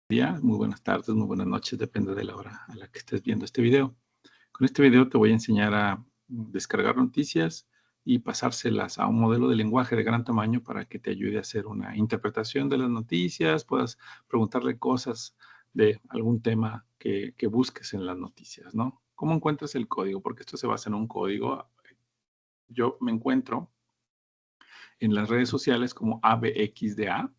Días, muy buenas tardes, muy buenas noches, depende de la hora a la que estés viendo este video. Con este video te voy a enseñar a descargar noticias y pasárselas a un modelo de lenguaje de gran tamaño para que te ayude a hacer una interpretación de las noticias, puedas preguntarle cosas de algún tema que busques en las noticias, ¿no? ¿Cómo encuentras el código? Porque esto se basa en un código. Yo me encuentro en las redes sociales como ABXDA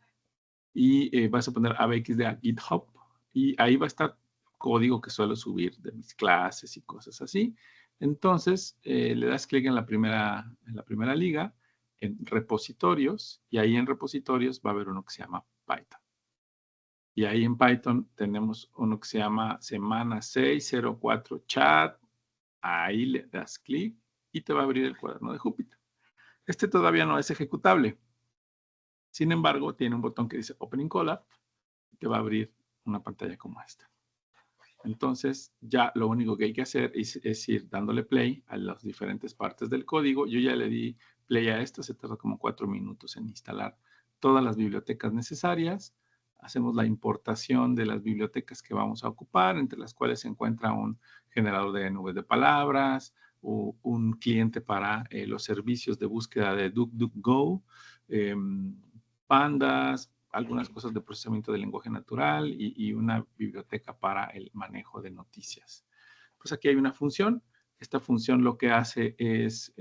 y vas a poner ABXDA GitHub y ahí va a estar código que suelo subir de mis clases y cosas así. Entonces, le das clic en la primera liga, en repositorios, y ahí en repositorios va a haber uno que se llama Python. Y ahí en Python tenemos uno que se llama semana 604 chat. Ahí le das clic y te va a abrir el cuaderno de Júpiter. Este todavía no es ejecutable. Sin embargo, tiene un botón que dice Opening Collab y te va a abrir una pantalla como esta. Entonces, ya lo único que hay que hacer es ir dándole play a las diferentes partes del código. Yo ya le di play a esto, se tarda como 4 minutos en instalar todas las bibliotecas necesarias. Hacemos la importación de las bibliotecas que vamos a ocupar, entre las cuales se encuentra un generador de nubes de palabras, un cliente para los servicios de búsqueda de DuckDuckGo, Pandas, algunas cosas de procesamiento de lenguaje natural y una biblioteca para el manejo de noticias. Pues aquí hay una función. Esta función lo que hace es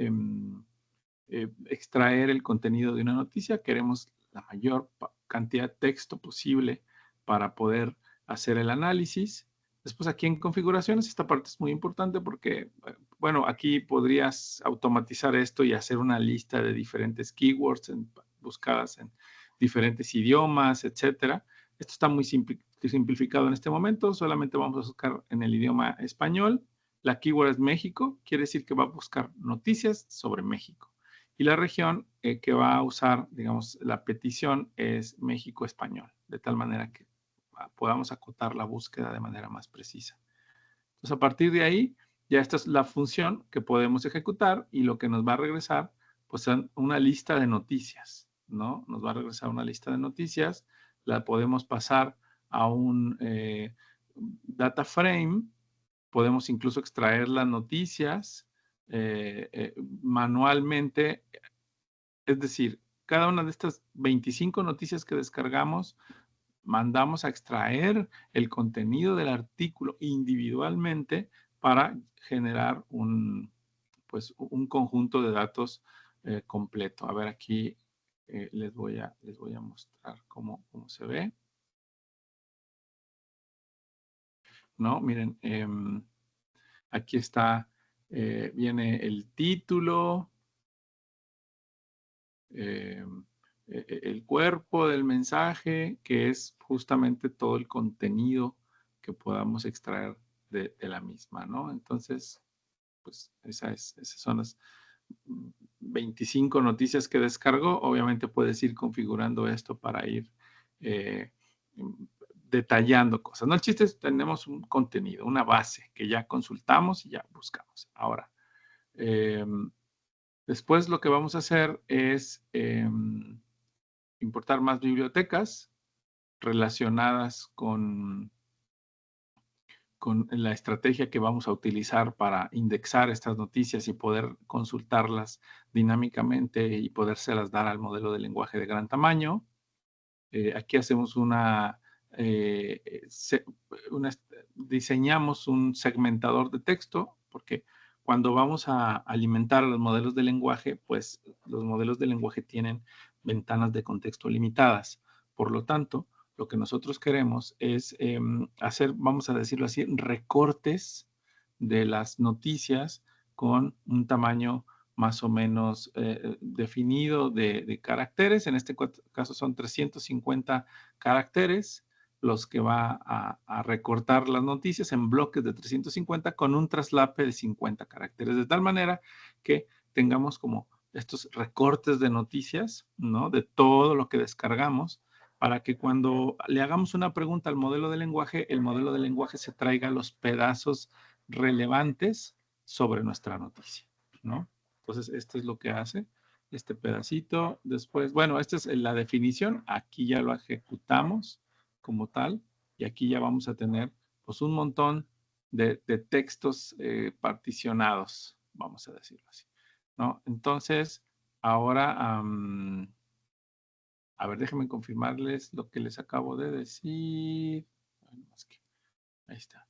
extraer el contenido de una noticia. Queremos la mayor cantidad de texto posible para poder hacer el análisis. Después aquí en configuraciones, esta parte es muy importante porque, bueno, aquí podrías automatizar esto y hacer una lista de diferentes keywords buscadas en diferentes idiomas, etcétera. Esto está muy simplificado en este momento. Solamente vamos a buscar en el idioma español. La keyword es México. Quiere decir que va a buscar noticias sobre México. Y la región que va a usar, digamos, la petición es México español, de tal manera que podamos acotar la búsqueda de manera más precisa. Entonces, a partir de ahí, ya esta es la función que podemos ejecutar y lo que nos va a regresar, pues, son una lista de noticias, ¿no? Nos va a regresar una lista de noticias, la podemos pasar a un data frame, podemos incluso extraer las noticias manualmente, es decir, cada una de estas 25 noticias que descargamos, mandamos a extraer el contenido del artículo individualmente para generar pues, un conjunto de datos completo. A ver, aquí les voy a mostrar cómo se ve. ¿No? Miren, aquí está, viene el título, el cuerpo del mensaje, que es justamente todo el contenido que podamos extraer de la misma, ¿no? Entonces, pues esas son las 25 noticias que descargo. Obviamente puedes ir configurando esto para ir detallando cosas, ¿no? El chiste es tenemos un contenido, una base que ya consultamos y ya buscamos. Ahora, después lo que vamos a hacer es importar más bibliotecas relacionadas con la estrategia que vamos a utilizar para indexar estas noticias y poder consultarlas dinámicamente y podérselas dar al modelo de lenguaje de gran tamaño. Aquí hacemos diseñamos un segmentador de texto, porque cuando vamos a alimentar a los modelos de lenguaje, pues los modelos de lenguaje tienen ventanas de contexto limitadas. Por lo tanto, lo que nosotros queremos es hacer, vamos a decirlo así, recortes de las noticias con un tamaño más o menos definido de caracteres. En este caso son 350 caracteres los que va a recortar las noticias en bloques de 350 con un traslape de 50 caracteres, de tal manera que tengamos como estos recortes de noticias, ¿no? De todo lo que descargamos, para que cuando le hagamos una pregunta al modelo de lenguaje, el modelo de lenguaje se traiga los pedazos relevantes sobre nuestra noticia, ¿no? Entonces, esto es lo que hace este pedacito. Después, bueno, esta es la definición. Aquí ya lo ejecutamos como tal. Y aquí ya vamos a tener pues un montón de textos particionados, vamos a decirlo así, ¿no? Entonces, ahora, a ver, déjenme confirmarles lo que les acabo de decir. Bueno, es que, ahí está.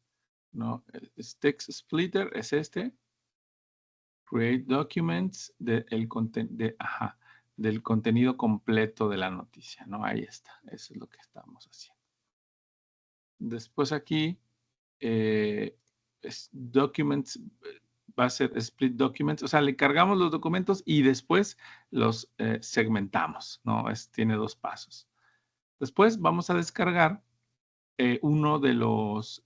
No, el text splitter es este. Create documents del contenido completo de la noticia, ¿no? Ahí está. Eso es lo que estamos haciendo. Después aquí, documents, va a ser split documents, o sea, le cargamos los documentos y después los segmentamos, ¿no? Tiene dos pasos. Después vamos a descargar uno de los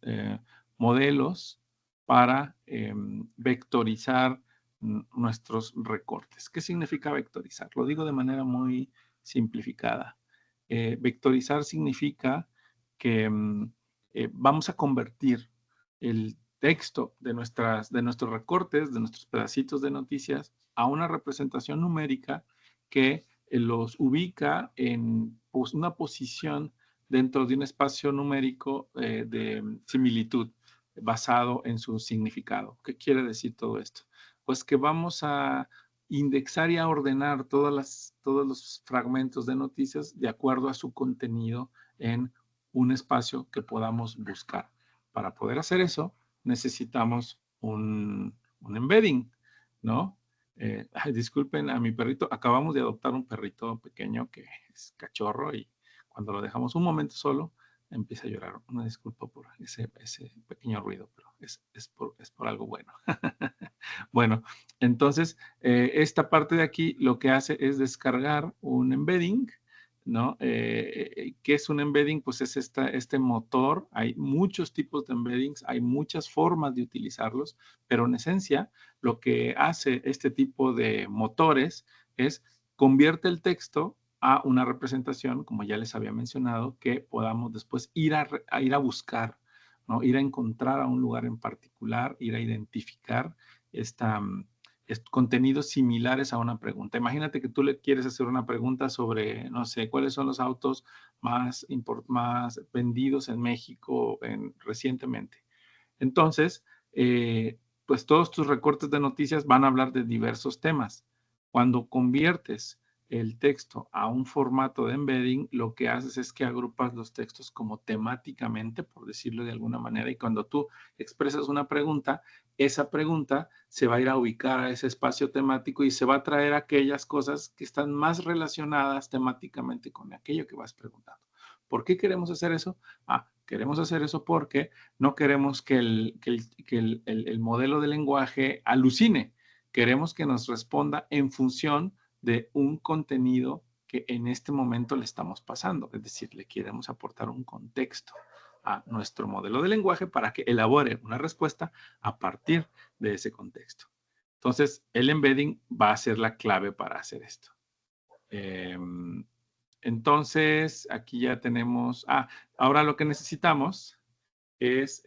modelos para vectorizar nuestros recortes. ¿Qué significa vectorizar? Lo digo de manera muy simplificada. Vectorizar significa que vamos a convertir el texto de nuestros recortes, de nuestros pedacitos de noticias, a una representación numérica que los ubica en una posición dentro de un espacio numérico de similitud basado en su significado. ¿Qué quiere decir todo esto? Pues que vamos a indexar y a ordenar todos los fragmentos de noticias de acuerdo a su contenido en un espacio que podamos buscar. Para poder hacer eso, necesitamos un embedding, ¿no? Disculpen a mi perrito, acabamos de adoptar un perrito pequeño que es cachorro y cuando lo dejamos un momento solo, empieza a llorar. Una disculpa por ese pequeño ruido, pero es por algo bueno. Bueno, entonces, esta parte de aquí lo que hace es descargar un embedding, ¿no? ¿Qué es un embedding? Pues es este motor. Hay muchos tipos de embeddings, hay muchas formas de utilizarlos, pero en esencia, lo que hace este tipo de motores es convierte el texto a una representación, como ya les había mencionado, que podamos después ir a buscar, ¿no? Ir a encontrar a un lugar en particular, ir a identificar contenidos similares a una pregunta. Imagínate que tú le quieres hacer una pregunta sobre, no sé, cuáles son los autos más vendidos en México recientemente. Entonces, pues todos tus recortes de noticias van a hablar de diversos temas. Cuando conviertes el texto a un formato de embedding, lo que haces es que agrupas los textos como temáticamente, por decirlo de alguna manera, y cuando tú expresas una pregunta, esa pregunta se va a ir a ubicar a ese espacio temático y se va a traer aquellas cosas que están más relacionadas temáticamente con aquello que vas preguntando. ¿Por qué queremos hacer eso? Queremos hacer eso porque no queremos que el modelo de lenguaje alucine. Queremos que nos responda en función de un contenido que en este momento le estamos pasando. Es decir, le queremos aportar un contexto a nuestro modelo de lenguaje para que elabore una respuesta a partir de ese contexto. Entonces, el embedding va a ser la clave para hacer esto. Entonces, aquí ya tenemos, ahora lo que necesitamos es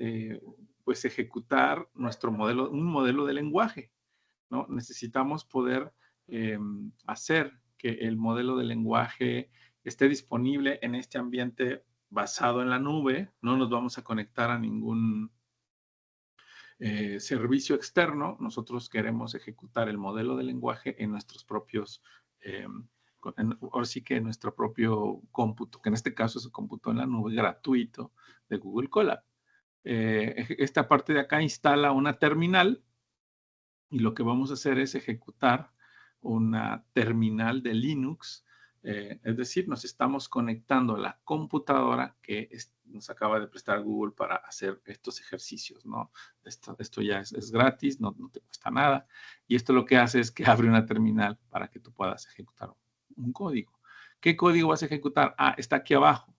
pues ejecutar un modelo de lenguaje, ¿no? Necesitamos poder hacer que el modelo de lenguaje esté disponible en este ambiente basado en la nube. No nos vamos a conectar a ningún servicio externo. Nosotros queremos ejecutar el modelo de lenguaje en nuestros propios ahora sí que en nuestro propio cómputo, que en este caso es un cómputo en la nube gratuito de Google Colab. Esta parte de acá instala una terminal y lo que vamos a hacer es ejecutar una terminal de Linux, es decir, nos estamos conectando a la computadora que nos acaba de prestar Google para hacer estos ejercicios, ¿no? Esto ya es gratis, no te cuesta nada, y esto lo que hace es que abre una terminal para que tú puedas ejecutar un código. ¿Qué código vas a ejecutar? Está aquí abajo,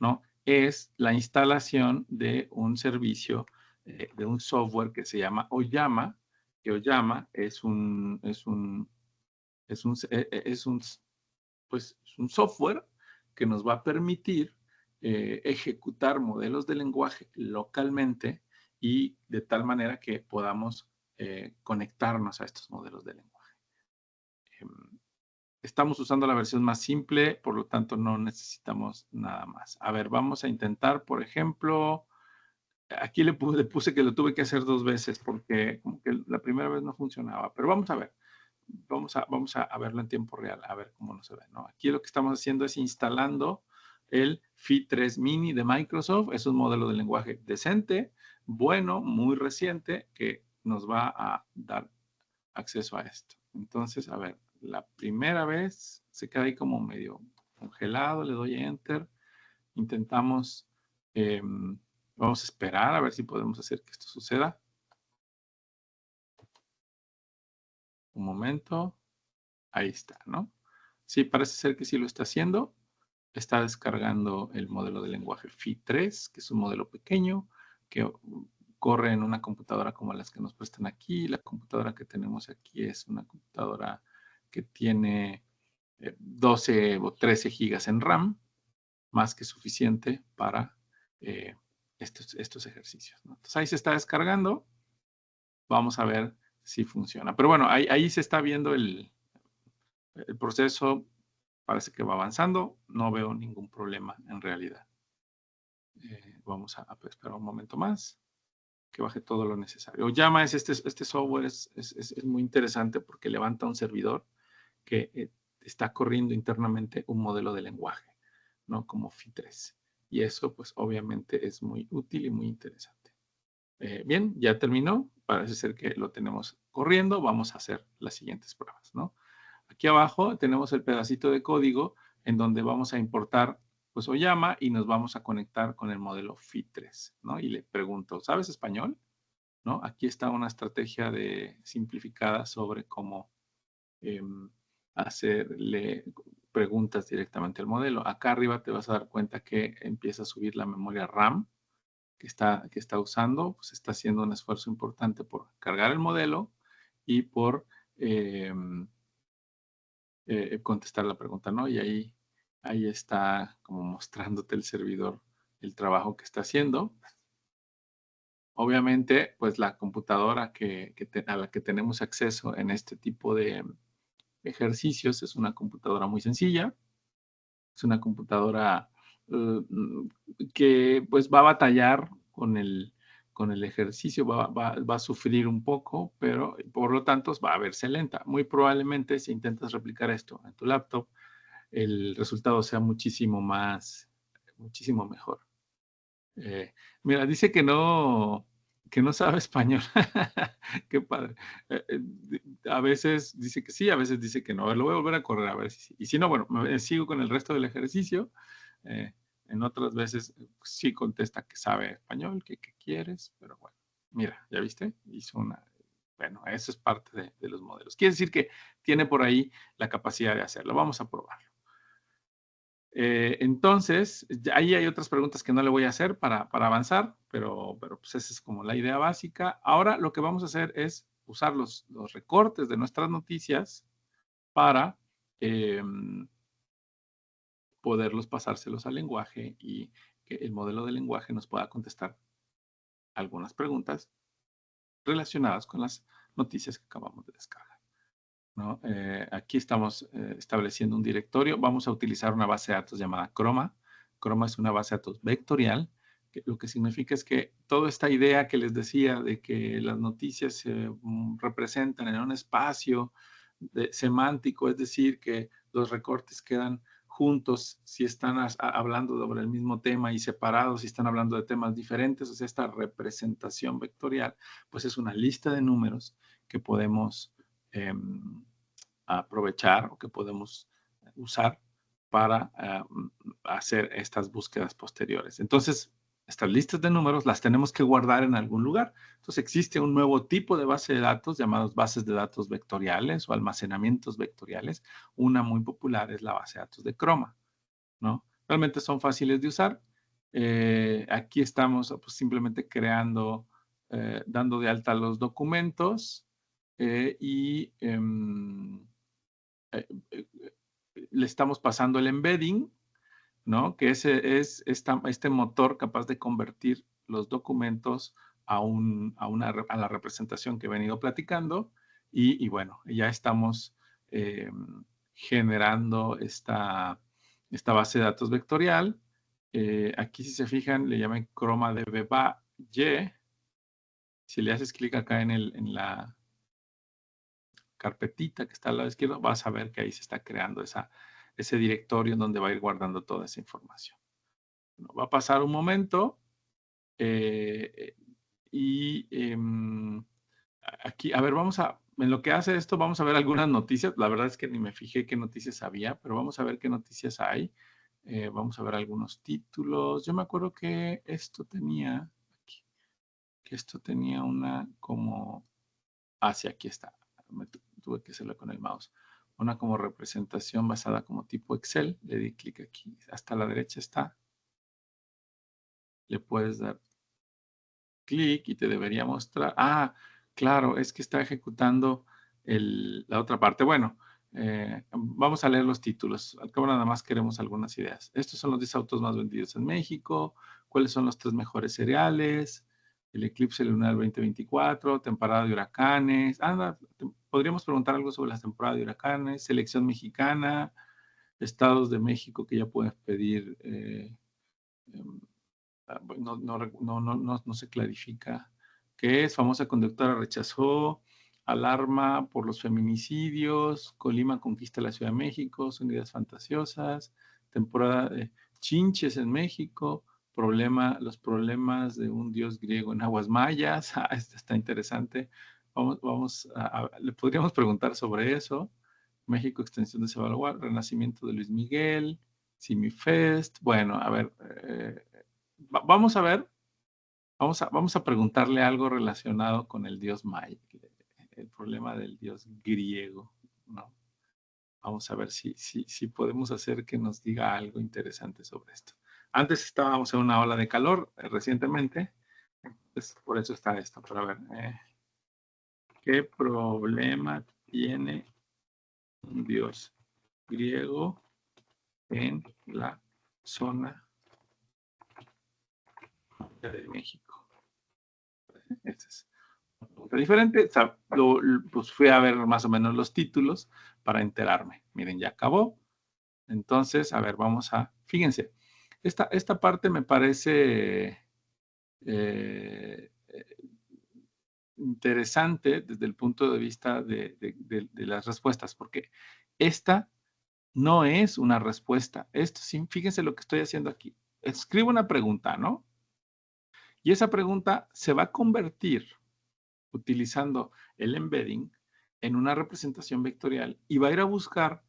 ¿no? Es la instalación de un servicio, de un software que se llama Oyama, que Oyama es un software que nos va a permitir ejecutar modelos de lenguaje localmente y de tal manera que podamos conectarnos a estos modelos de lenguaje. Estamos usando la versión más simple, por lo tanto no necesitamos nada más. A ver, vamos a intentar, por ejemplo, aquí le puse que lo tuve que hacer 2 veces porque como que la primera vez no funcionaba, pero vamos a ver. Vamos a verlo en tiempo real, a ver cómo nos se ve, ¿no? Aquí lo que estamos haciendo es instalando el Phi 3 Mini de Microsoft. Es un modelo de lenguaje decente, bueno, muy reciente, que nos va a dar acceso a esto. Entonces, a ver, la primera vez se queda ahí como medio congelado, le doy Enter, intentamos, vamos a esperar a ver si podemos hacer que esto suceda. Un momento, ahí está, ¿no? Sí, parece ser que sí lo está haciendo. Está descargando el modelo de lenguaje Phi 3, que es un modelo pequeño, que corre en una computadora como las que nos prestan aquí. La computadora que tenemos aquí es una computadora que tiene 12 o 13 gigas en RAM, más que suficiente para estos ejercicios, ¿no? Entonces ahí se está descargando. Vamos a ver si funciona. Pero bueno, ahí se está viendo el proceso. Parece que va avanzando. No veo ningún problema en realidad. Vamos a esperar un momento más que baje todo lo necesario. Llama este software es muy interesante porque levanta un servidor que está corriendo internamente un modelo de lenguaje, ¿no? Como Phi 3. Y eso, pues, obviamente es muy útil y muy interesante. Bien, ya terminó. Parece ser que lo tenemos corriendo. Vamos a hacer las siguientes pruebas, ¿no? Aquí abajo tenemos el pedacito de código en donde vamos a importar pues Oyama y nos vamos a conectar con el modelo Phi 3, ¿no? Y le pregunto, ¿sabes español? ¿No? Aquí está una estrategia simplificada sobre cómo hacerle preguntas directamente al modelo. Acá arriba te vas a dar cuenta que empieza a subir la memoria RAM que está usando, pues está haciendo un esfuerzo importante por cargar el modelo y por contestar la pregunta, ¿no? Y ahí está como mostrándote el servidor el trabajo que está haciendo. Obviamente, pues la computadora a la que tenemos acceso en este tipo de ejercicios es una computadora muy sencilla. Es una computadora que pues va a batallar con el ejercicio, va a sufrir un poco, pero por lo tanto va a verse lenta. Muy probablemente si intentas replicar esto en tu laptop, el resultado sea muchísimo mejor. Mira, dice que no sabe español. Qué padre. A veces dice que sí, a veces dice que no. A ver, lo voy a volver a correr a ver si sí. Y si no, bueno, sigo con el resto del ejercicio. Eh, en otras veces sí contesta que sabe español, que quieres, pero bueno, mira, ¿ya viste? Hizo una. Bueno, eso es parte de los modelos. Quiere decir que tiene por ahí la capacidad de hacerlo. Vamos a probar. Entonces, ahí hay otras preguntas que no le voy a hacer para avanzar, pero pues esa es como la idea básica. Ahora lo que vamos a hacer es usar los recortes de nuestras noticias para poderlos pasárselos al lenguaje y que el modelo de lenguaje nos pueda contestar algunas preguntas relacionadas con las noticias que acabamos de descargar, ¿no? Aquí estamos estableciendo un directorio. Vamos a utilizar una base de datos llamada Chroma. Chroma es una base de datos vectorial, lo que significa es que toda esta idea que les decía de que las noticias se representan en un espacio semántico, es decir, que los recortes quedan juntos si están hablando sobre el mismo tema y separados si están hablando de temas diferentes. O sea, esta representación vectorial, pues es una lista de números que podemos aprovechar o que podemos usar para hacer estas búsquedas posteriores. Entonces, estas listas de números las tenemos que guardar en algún lugar. Entonces, existe un nuevo tipo de base de datos llamados bases de datos vectoriales o almacenamientos vectoriales. Una muy popular es la base de datos de Chroma, ¿no? Realmente son fáciles de usar. Aquí estamos pues, simplemente creando, dando de alta los documentos y le estamos pasando el embedding, ¿no? Que ese es este motor capaz de convertir los documentos a la representación que he venido platicando. Y bueno, ya estamos generando esta base de datos vectorial. Aquí, si se fijan, le llaman croma de Y. Si le haces clic acá en la carpetita que está al lado izquierdo, vas a ver que ahí se está creando ese directorio en donde va a ir guardando toda esa información. Bueno, va a pasar un momento y aquí, a ver, en lo que hace esto, vamos a ver algunas noticias. La verdad es que ni me fijé qué noticias había, pero vamos a ver qué noticias hay. Vamos a ver algunos títulos. Yo me acuerdo que esto tenía, una como, sí, aquí está. Tuve que hacerlo con el mouse. Una como representación basada como tipo Excel. Le di clic aquí. Hasta la derecha está. Le puedes dar clic y te debería mostrar. Claro, es que está ejecutando la otra parte. Bueno, vamos a leer los títulos. Al cabo nada más queremos algunas ideas. Estos son los 10 autos más vendidos en México. ¿Cuáles son los 3 mejores cereales? El eclipse lunar 2024, temporada de huracanes. Podríamos preguntar algo sobre la temporada de huracanes, selección mexicana, estados de México que ya pueden pedir. No se clarifica qué es. Famosa conductora rechazó. Alarma por los feminicidios. Colima conquista la Ciudad de México. Son ideas fantasiosas. Temporada de chinches en México. Los problemas de un dios griego en aguas mayas. Esto está interesante. Le podríamos preguntar sobre eso. México, extensión de Cebalagua, renacimiento de Luis Miguel, Simifest. Bueno, a ver, vamos a ver, vamos a preguntarle algo relacionado con el dios maya, el problema del dios griego, ¿no? Vamos a ver si podemos hacer que nos diga algo interesante sobre esto. Antes estábamos en una ola de calor recientemente, pues por eso está esto. Pero a ver, ¿qué problema tiene un dios griego en la zona de México? Este es diferente. O sea, pues fui a ver más o menos los títulos para enterarme. Miren, ya acabó. Entonces, a ver, fíjense, esta parte me parece interesante desde el punto de vista de las respuestas, porque esta no es una respuesta. Esto sí, fíjense lo que estoy haciendo aquí. Escribo una pregunta, ¿no? Y esa pregunta se va a convertir, utilizando el embedding, en una representación vectorial y va a ir a buscar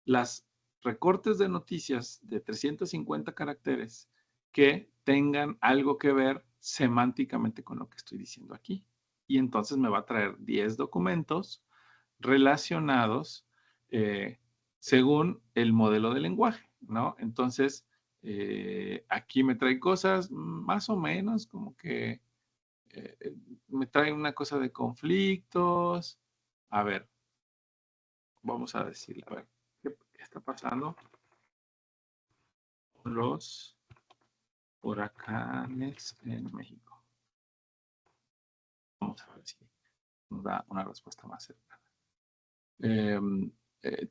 las recortes de noticias de 350 caracteres que tengan algo que ver semánticamente con lo que estoy diciendo aquí. Y entonces me va a traer 10 documentos relacionados según el modelo de lenguaje, ¿no? Entonces, aquí me trae cosas más o menos como que me trae una cosa de conflictos. A ver, vamos a decirle, a ver, ¿qué está pasando con los huracanes en México? Vamos a ver si nos da una respuesta más cercana.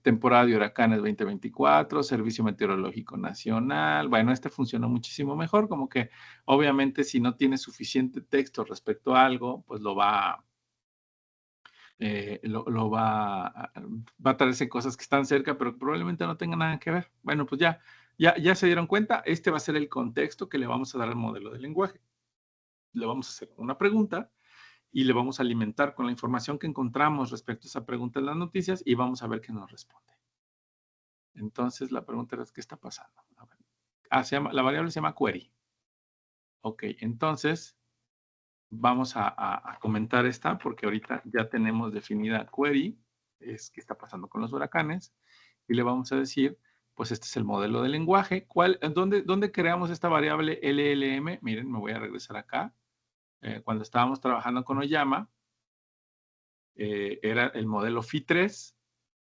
Temporada de huracanes 2024, Servicio Meteorológico Nacional. Bueno, este funcionó muchísimo mejor, como que obviamente si no tiene suficiente texto respecto a algo, pues va a traerse cosas que están cerca, pero probablemente no tengan nada que ver. Bueno, pues ya se dieron cuenta, este va a ser el contexto que le vamos a dar al modelo de lenguaje. Le vamos a hacer una pregunta y le vamos a alimentar con la información que encontramos respecto a esa pregunta en las noticias y vamos a ver qué nos responde. Entonces, la pregunta es, ¿qué está pasando? A ver. La variable se llama query. Ok, entonces vamos a comentar esta porque ahorita ya tenemos definida query, es qué está pasando con los huracanes, y le vamos a decir, pues este es el modelo de lenguaje. ¿Dónde creamos esta variable LLM? Miren, me voy a regresar acá. Cuando estábamos trabajando con Oyama, era el modelo Phi3,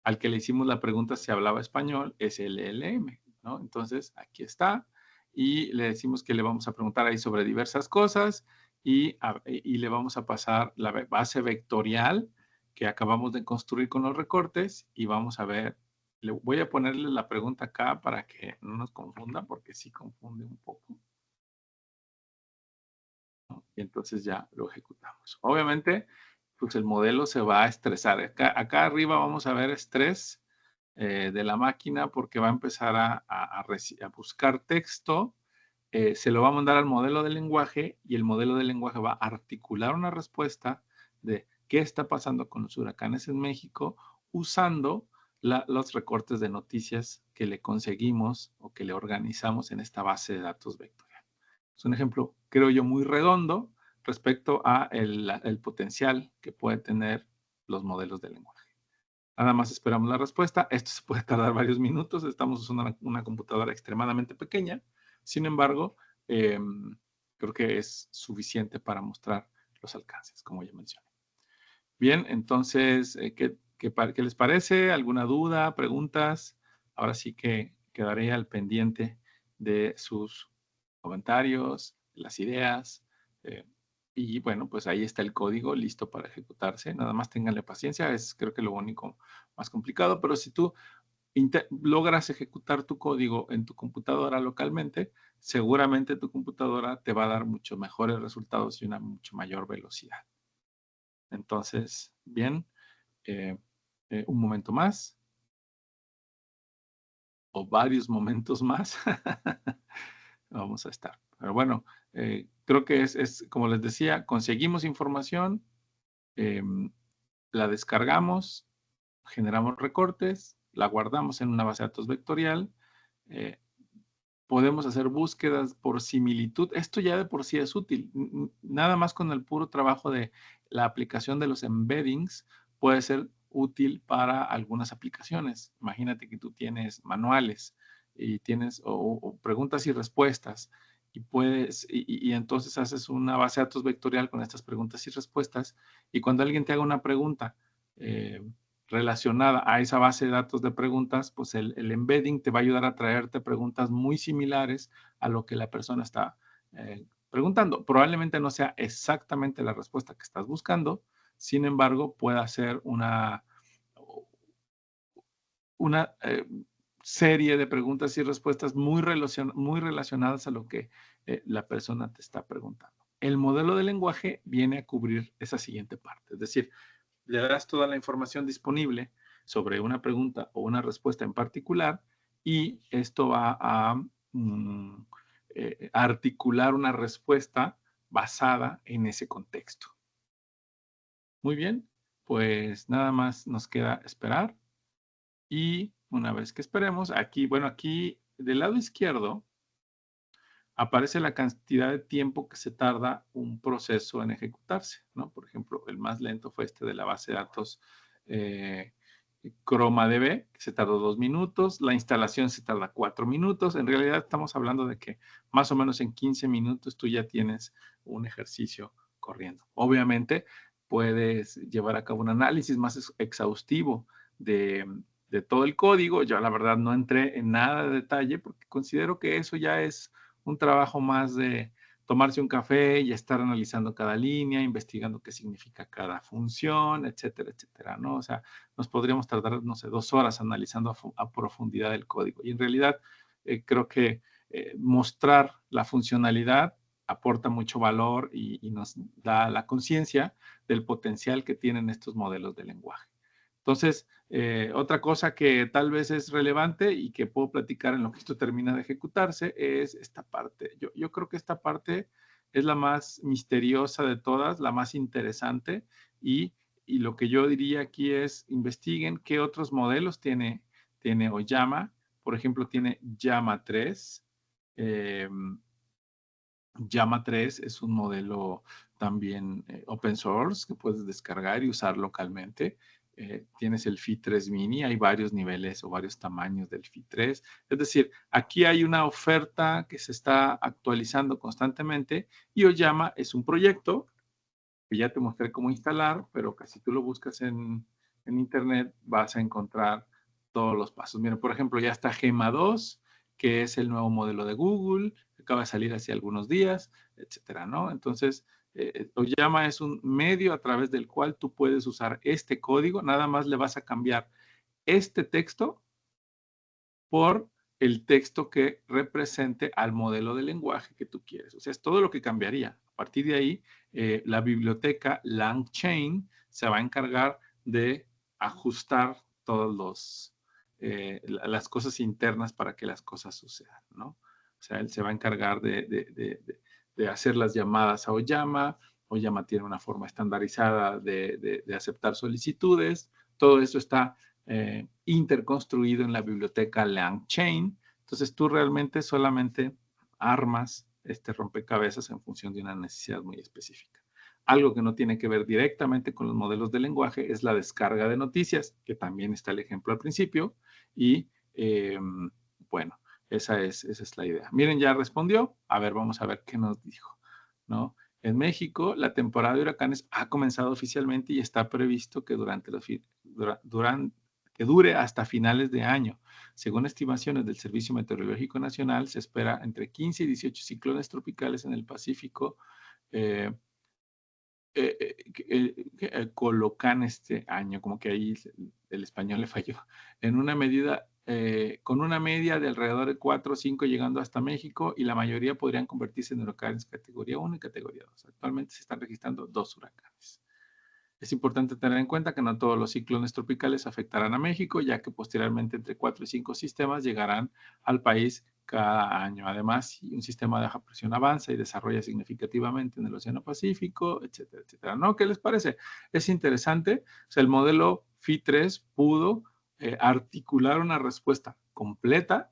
al que le hicimos la pregunta si hablaba español, es LLM, ¿no? Entonces, aquí está, y le decimos que le vamos a preguntar ahí sobre diversas cosas, y le vamos a pasar la base vectorial que acabamos de construir con los recortes, y vamos a ver Le voy a ponerle la pregunta acá para que no nos confunda, porque sí confunde un poco, ¿no? Y entonces ya lo ejecutamos. Obviamente, pues el modelo se va a estresar. Acá arriba vamos a ver estrés de la máquina porque va a empezar a buscar texto, se lo va a mandar al modelo de lenguaje y el modelo de lenguaje va a articular una respuesta de qué está pasando con los huracanes en México usando los recortes de noticias que le conseguimos o que le organizamos en esta base de datos vectorial. Es un ejemplo, creo yo, muy redondo respecto a el potencial que puede tener los modelos de lenguaje. Nada más esperamos la respuesta. Esto se puede tardar varios minutos. Estamos usando una computadora extremadamente pequeña. Sin embargo, creo que es suficiente para mostrar los alcances, como ya mencioné. Bien, entonces, ¿qué les parece? ¿Alguna duda, preguntas? Ahora sí que quedaré al pendiente de sus comentarios, las ideas. eh, y bueno, pues ahí está el código listo para ejecutarse. Nada más ténganle paciencia, es creo que lo único más complicado, pero si tú logras ejecutar tu código en tu computadora localmente, seguramente tu computadora te va a dar mucho mejores resultados y una mucho mayor velocidad. Entonces, bien, eh, un momento más o varios momentos más vamos a estar. Pero bueno, creo que es, como les decía, conseguimos información, la descargamos, generamos recortes, la guardamos en una base de datos vectorial, eh, podemos hacer búsquedas por similitud. Esto ya de por sí es útil. Nada más con el puro trabajo de la aplicación de los embeddings puede ser útil para algunas aplicaciones. Imagínate que tú tienes manuales y tienes o preguntas y respuestas y puedes y entonces haces una base de datos vectorial con estas preguntas y respuestas y cuando alguien te haga una pregunta eh, relacionada a esa base de datos de preguntas, pues el embedding te va a ayudar a traerte preguntas muy similares a lo que la persona está preguntando. Probablemente no sea exactamente la respuesta que estás buscando, sin embargo, pueda ser una serie de preguntas y respuestas muy relacionadas a lo que la persona te está preguntando. El modelo de lenguaje viene a cubrir esa siguiente parte, es decir, le das toda la información disponible sobre una pregunta o una respuesta en particular y esto va a articular una respuesta basada en ese contexto. Muy bien, pues nada más nos queda esperar y una vez que esperemos, aquí, bueno, aquí del lado izquierdo aparece la cantidad de tiempo que se tarda un proceso en ejecutarse, ¿no? Por ejemplo, el más lento fue este de la base de datos eh, ChromaDB, que se tardó 2 minutos, la instalación se tarda 4 minutos, en realidad estamos hablando de que más o menos en 15 minutos tú ya tienes un ejercicio corriendo. Obviamente puedes llevar a cabo un análisis más exhaustivo de todo el código. Yo la verdad no entré en nada de detalle porque considero que eso ya es un trabajo más de tomarse un café y estar analizando cada línea, investigando qué significa cada función, etcétera, etcétera, ¿no? O sea, nos podríamos tardar, no sé, 2 horas analizando a profundidad el código. Y en realidad creo que mostrar la funcionalidad aporta mucho valor y nos da la conciencia del potencial que tienen estos modelos de lenguaje. Entonces, otra cosa que tal vez es relevante y que puedo platicar en lo que esto termina de ejecutarse es esta parte. Yo creo que esta parte es la más misteriosa de todas, la más interesante y lo que yo diría aquí es investiguen qué otros modelos tiene Oyama. Por ejemplo, tiene Llama 3. Llama 3 es un modelo también open source que puedes descargar y usar localmente. Tienes el Phi 3 Mini, hay varios niveles o varios tamaños del Phi 3. Es decir, aquí hay una oferta que se está actualizando constantemente y Oyama es un proyecto que ya te mostré cómo instalar, pero que si tú lo buscas en internet vas a encontrar todos los pasos. Mira, por ejemplo, ya está Gema 2, que es el nuevo modelo de Google, que acaba de salir hace algunos días, etcétera, ¿no? Entonces, Oyama es un medio a través del cual tú puedes usar este código, nada más le vas a cambiar este texto por el texto que represente al modelo de lenguaje que tú quieres. O sea, es todo lo que cambiaría. A partir de ahí, la biblioteca LangChain se va a encargar de ajustar todos las cosas internas para que las cosas sucedan, ¿no? O sea, él se va a encargar de hacer las llamadas a Oyama. Oyama tiene una forma estandarizada de aceptar solicitudes. Todo eso está interconstruido en la biblioteca LangChain. Entonces tú realmente solamente armas este rompecabezas en función de una necesidad muy específica. Algo que no tiene que ver directamente con los modelos de lenguaje es la descarga de noticias, que también está el ejemplo al principio. Y bueno, esa es la idea. Miren, ya respondió. A ver, vamos a ver qué nos dijo, ¿no? En México, la temporada de huracanes ha comenzado oficialmente y está previsto que que dure hasta finales de año. Según estimaciones del Servicio Meteorológico Nacional, se espera entre 15 y 18 ciclones tropicales en el Pacífico colocan este año, como que ahí el español le falló, en una medida, con una media de alrededor de 4 o 5 llegando hasta México, y la mayoría podrían convertirse en huracanes categoría 1 y categoría 2. Actualmente se están registrando 2 huracanes. Es importante tener en cuenta que no todos los ciclones tropicales afectarán a México, ya que posteriormente entre 4 y 5 sistemas llegarán al país cada año. Además, si un sistema de baja presión avanza y desarrolla significativamente en el Océano Pacífico, etcétera, etcétera. ¿No? ¿Qué les parece? Es interesante. O sea, el modelo FI3 pudo articular una respuesta completa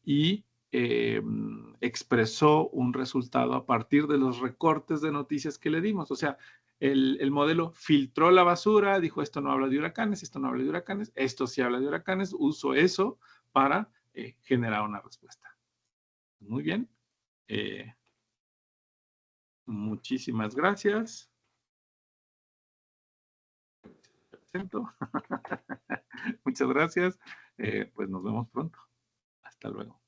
y expresó un resultado a partir de los recortes de noticias que le dimos. O sea, el modelo filtró la basura, dijo esto no habla de huracanes, esto no habla de huracanes, esto sí habla de huracanes, uso eso para generar una respuesta. Muy bien. Muchísimas gracias. Muchas gracias. Pues nos vemos pronto. Hasta luego.